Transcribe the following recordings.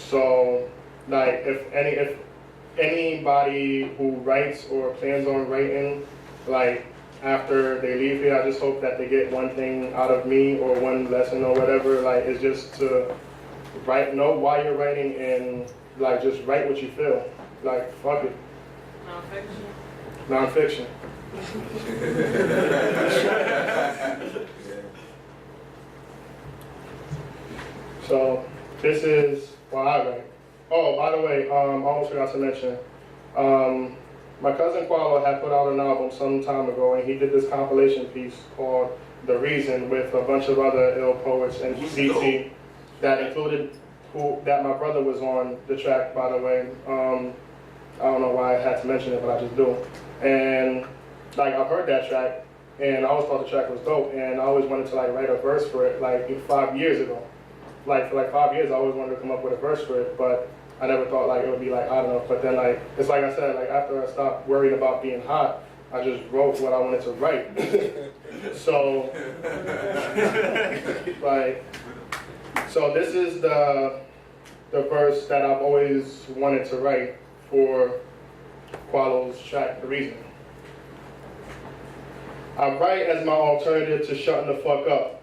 So, like, if anybody who writes or plans on writing, like, after they leave here, I just hope that they get one thing out of me or one lesson or whatever. Like, it's just to know why you're writing and, like, just write what you feel. Like, fuck it. Non-fiction. So, this is why I write. Oh, by the way, I almost forgot to mention, my cousin Qualo had put out an album some time ago, and he did this compilation piece called The Reason with a bunch of other ill poets and CT that included that my brother was on the track, by the way. I don't know why I had to mention it, but I just do. And like, I've heard that track, and I always thought the track was dope, and I always wanted to like write a verse for it, like 5 years ago. Like, for like 5 years, I always wanted to come up with a verse for it, but I never thought like it would be like hot enough. But then like, it's like I said, like after I stopped worrying about being hot, I just wrote what I wanted to write. So, like, so this is the verse that I've always wanted to write for Qualo's track, The Reason. I write as my alternative to shutting the fuck up.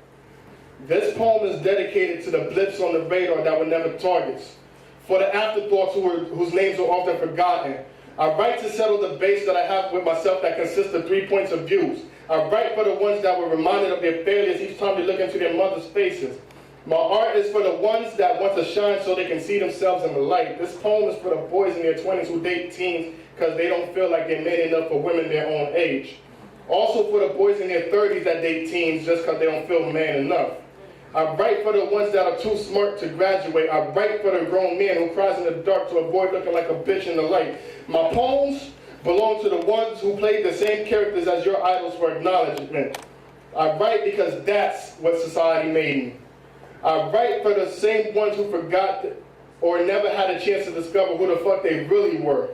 This poem is dedicated to the blips on the radar that were never targets, for the afterthoughts whose names are often forgotten. I write to settle the base that I have with myself that consists of 3 points of views. I write for the ones that were reminded of their failures each time they look into their mother's faces. My art is for the ones that want to shine so they can see themselves in the light. This poem is for the boys in their 20s who date teens because they don't feel like they're made enough for women their own age. Also for the boys in their 30s that date teens just because they don't feel man enough. I write for the ones that are too smart to graduate. I write for the grown man who cries in the dark to avoid looking like a bitch in the light. My poems belong to the ones who played the same characters as your idols for acknowledgement. I write because that's what society made me. I write for the same ones who forgot or never had a chance to discover who the fuck they really were.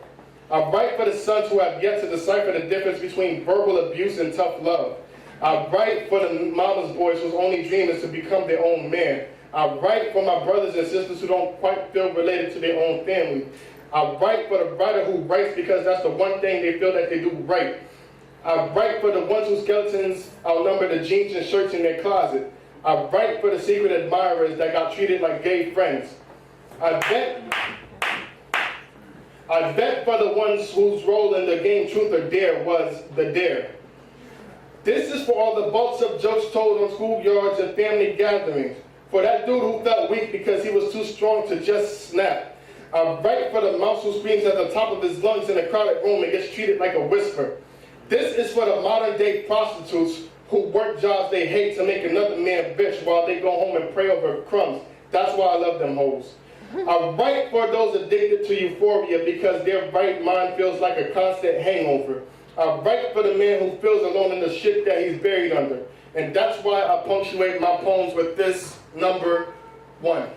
I write for the sons who have yet to decipher the difference between verbal abuse and tough love. I write for the mama's boys whose only dream is to become their own man. I write for my brothers and sisters who don't quite feel related to their own family. I write for the writer who writes because that's the one thing they feel that they do right. I write for the ones whose skeletons outnumber the jeans and shirts in their closet. I write for the secret admirers that got treated like gay friends. I vet for the ones whose role in the game Truth or Dare was the dare. This is for all the bulks of jokes told on schoolyards and family gatherings. For that dude who felt weak because he was too strong to just snap. I write for the mouse who screams at the top of his lungs in a crowded room and gets treated like a whisper. This is for the modern day prostitutes who work jobs they hate to make another man bitch while they go home and pray over crumbs. That's why I love them hoes. I write for those addicted to euphoria because their right mind feels like a constant hangover. I write for the man who feels alone in the shit that he's buried under. And that's why I punctuate my poems with this number 1.